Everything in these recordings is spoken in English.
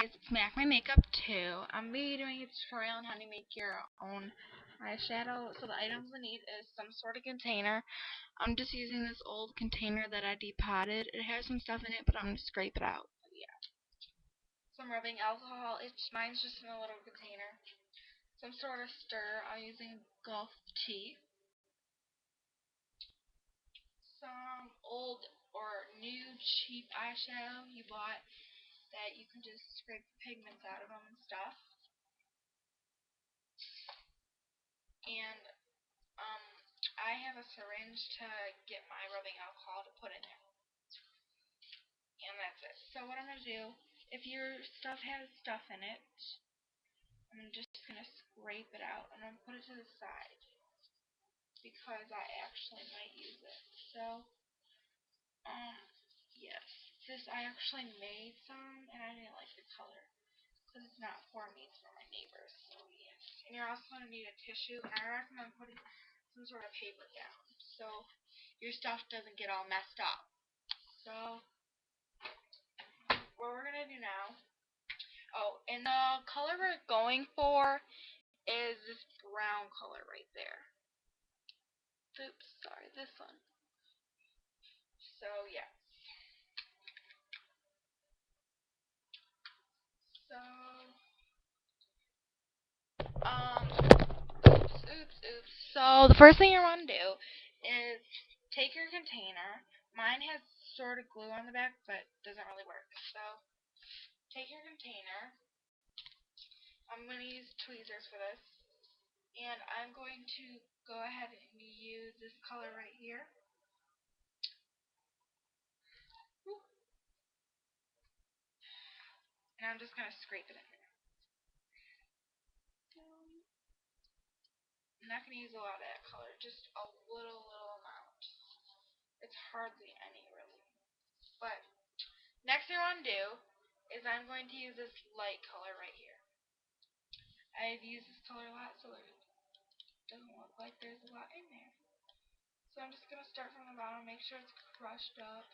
It's Mac My Makeup 2. I'm going to be doing a tutorial on how to make your own eyeshadow. So the items we need is some sort of container. I'm just using this old container that I depotted. It has some stuff in it, but I'm going to scrape it out. Yeah. Some rubbing alcohol. Mine's just in a little container. Some sort of stir. I'm using Gulf tea. Some old or new cheap eyeshadow you bought that you can just scrape the pigments out of them and stuff. And I have a syringe to get my rubbing alcohol to put in there. And that's it. So what I'm going to do, if your stuff has stuff in it, I'm just going to scrape it out. I'm going to put it to the side because I actually might use it. So, yes. This, I actually made some, and I didn't like the color because it's not for me, it's for my neighbors. So, yes. And you're also going to need a tissue, and I recommend putting some sort of paper down so your stuff doesn't get all messed up. So, what we're going to do now, and the color we're going for is this brown color right there. Oops, sorry, this one. So, yeah. So, oops. So, the first thing you want to do is take your container. Mine has sort of glue on the back, but doesn't really work. So, take your container. I'm going to use tweezers for this. And I'm going to go ahead and use this color right here. And I'm just going to scrape it in there. I'm not going to use a lot of that color, just a little amount. It's hardly any, really. But, next thing I want to do is I'm going to use this light color right here. I've used this color a lot, so it doesn't look like there's a lot in there. So I'm just going to start from the bottom, make sure it's crushed up.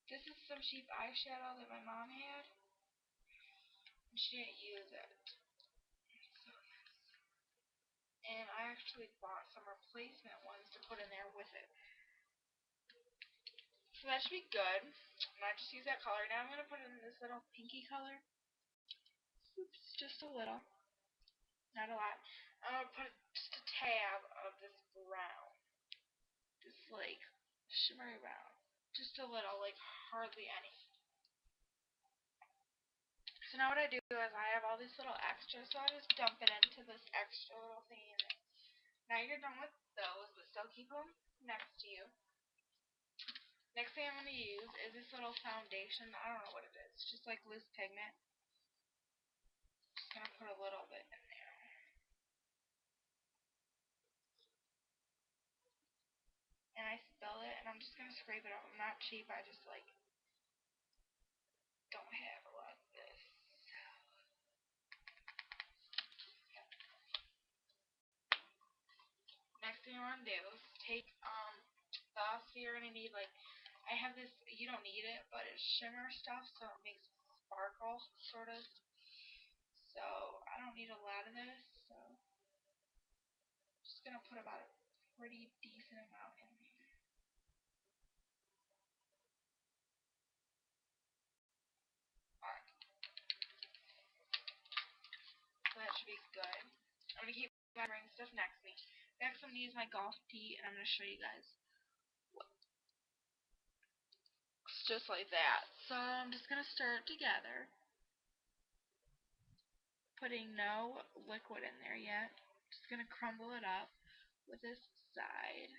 This is some cheap eyeshadow that my mom had, and she didn't use it. And I actually bought some replacement ones to put in there with it. So that should be good. And I just use that color. Now I'm going to put in this little pinky color. Oops, just a little. Not a lot. I'm going to put just a tab of this brown. This, like, shimmery brown. Just a little, like, hardly any. So now what I do is I have all these little extras, so I just dump it into this extra little thing in it. Now you're done with those, but still keep them next to you. Next thing I'm going to use is this little foundation. I don't know what it is. It's just like loose pigment. Just going to put a little bit in there. And I spill it, and I'm just going to scrape it off. I'm not cheap. I just, like, don't have a lot of this. Next thing you want to do is take the sphere, and I need, like, I have this, you don't need it, but it's shimmer stuff, so it makes it sparkle, sort of. So, I don't need a lot of this, so I'm just going to put about a pretty decent amount in there. Alright. So that should be good. I'm going to keep bringing stuff next to me. Next, I'm going to use my golf tee, and I'm going to show you guys. It's just like that. So, I'm just going to stir it together. Putting no liquid in there yet. Just going to crumble it up with this side.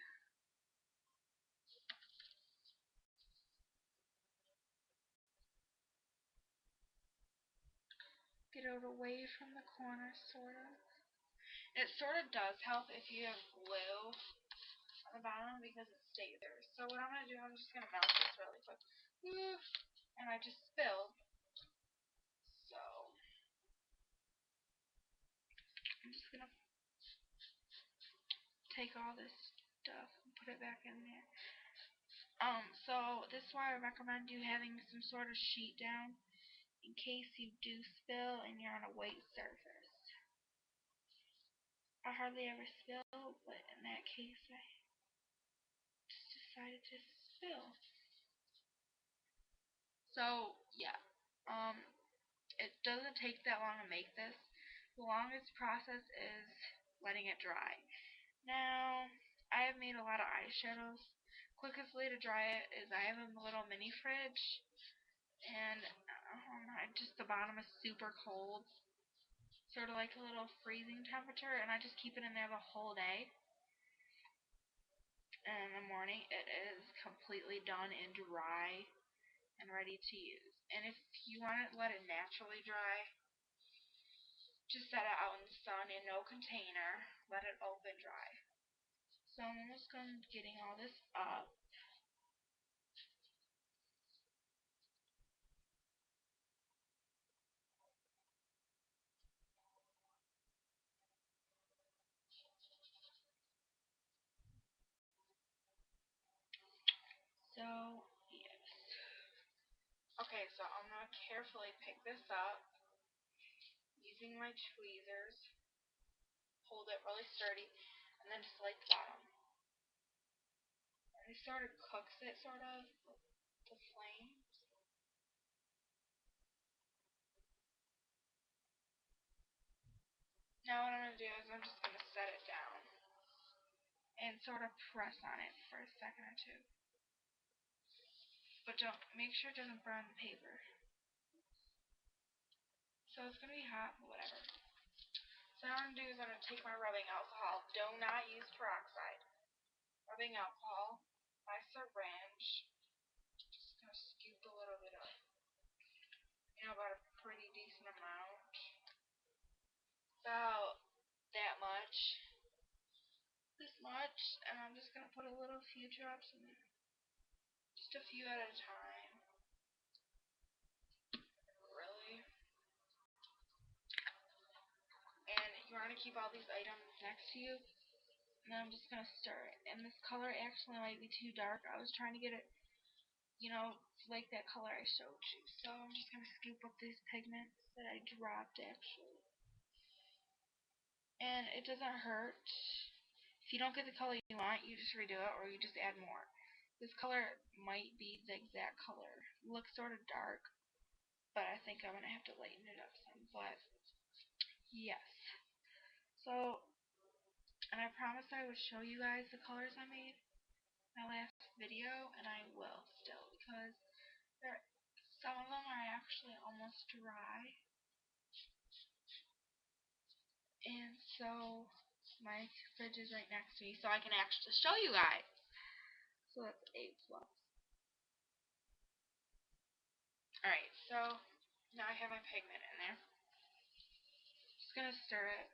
Get it away from the corner, sort of. It sort of does help if you have glue on the bottom because it stays there. So what I'm going to do, I'm just going to melt this really quick. And I just spilled. So I'm just going to take all this stuff and put it back in there. So this is why I recommend you having some sort of sheet down in case you do spill and you're on a white surface. I hardly ever spill, but in that case I just decided to spill. So yeah, it doesn't take that long to make this. The longest process is letting it dry. Now, I have made a lot of eyeshadows. Quickest way to dry it is I have a little mini fridge, and just the bottom is super cold, sort of like a little freezing temperature, and I just keep it in there the whole day. And in the morning, it is completely done and dry and ready to use. And if you want to let it naturally dry, just set it out in the sun in no container, let it open dry. So I'm almost done getting all this up. So, yes. Okay, so I'm going to carefully pick this up using my tweezers. Hold it really sturdy, and then just like the bottom. And it sort of cooks it, sort of, with the flame. Now what I'm going to do is I'm just going to set it down and sort of press on it for a second or two. But don't make sure it doesn't burn the paper. So it's going to be hot, but whatever. So what I'm going to do is I'm going to take my rubbing alcohol. Do not use peroxide. Rubbing alcohol, my syringe. Just going to scoop a little bit of, about a pretty decent amount. About that much. This much. And I'm just going to put a few drops in there. Just a few at a time. Really. And you want to keep all these items next to you. And then I'm just going to stir it. And this color actually might be too dark. I was trying to get it, like that color I showed you. So I'm just going to scoop up these pigments that I dropped actually. And it doesn't hurt. If you don't get the color you want, you just redo it or you just add more. This color might be the exact color. It looks sort of dark, but I think I'm going to have to lighten it up some. But yes. So, and I promised I would show you guys the colors I made in my last video, and I will still, because some of them are actually almost dry. And so my fridge is right next to me, so I can actually show you guys. So that's A+. Alright, so now I have my pigment in there. Just gonna stir it.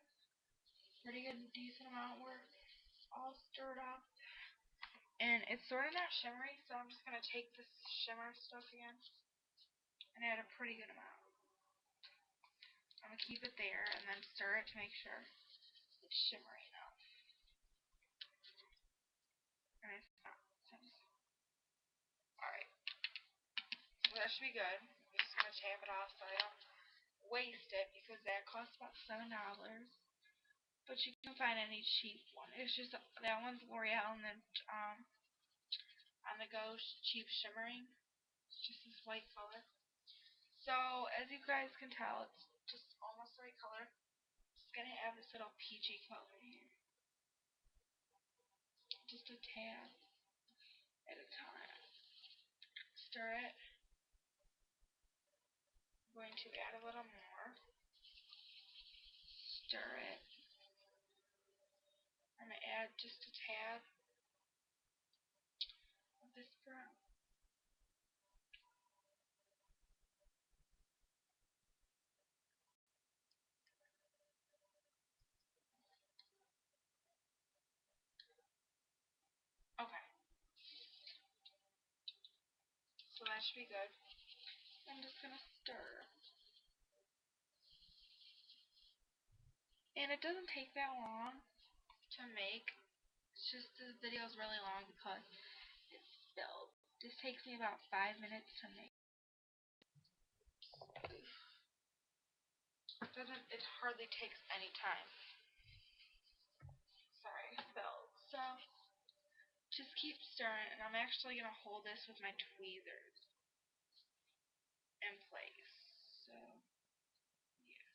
Pretty good, decent amount where it's all stirred up. And it's sort of not shimmery, so I'm just gonna take this shimmer stuff again and add a pretty good amount. I'm gonna keep it there and then stir it to make sure it's shimmery enough. And it's not. Alright. So that should be good. I'm just gonna tap it off so I don't waste it, because that costs about $7. But you can find any cheap one. It's just that one's L'Oreal, and then on the go cheap shimmering. It's just this white color. So as you guys can tell, it's just almost the right color. It's gonna have this little peachy color here. Just a tad at a time. Stir it. I'm going to add a little more. Stir it. I'm going to add just a tad of this brown. Okay. So that should be good. I'm just going to stir. And it doesn't take that long to make. It's just this video is really long because it's spilled. This takes me about 5 minutes to make. It hardly takes any time. Sorry, I spilled. So, just keep stirring, and I'm actually going to hold this with my tweezers in place. So, yeah.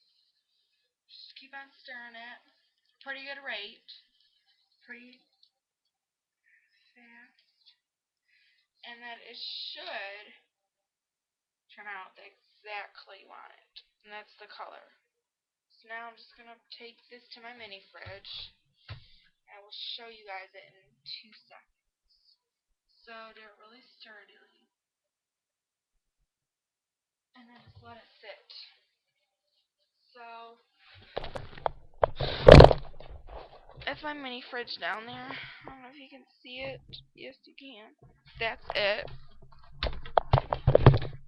Just keep on stirring it. Pretty good rate. Pretty fast. And then it should turn out exactly you want it. And that's the color. So now I'm just going to take this to my mini fridge. I will show you guys it in 2 seconds. So do it really sturdily. And then just let it sit. So that's my mini fridge down there. I don't know if you can see it. Yes, you can. That's it.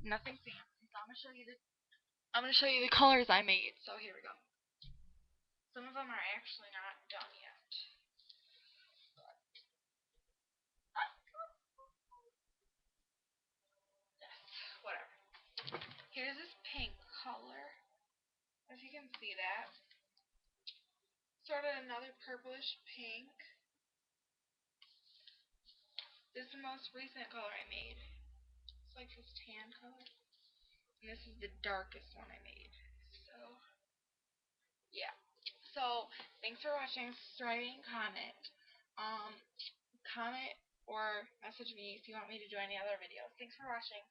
Nothing fancy. So I'm gonna show you the colors I made. So here we go. Some of them are actually not done yet. Whatever. Here's this pink color. If you can see that. Sort of another purplish pink. This is the most recent color I made. It's like this tan color. And this is the darkest one I made. So, yeah. So, thanks for watching. Subscribe and comment. Comment or message me if you want me to do any other videos. Thanks for watching.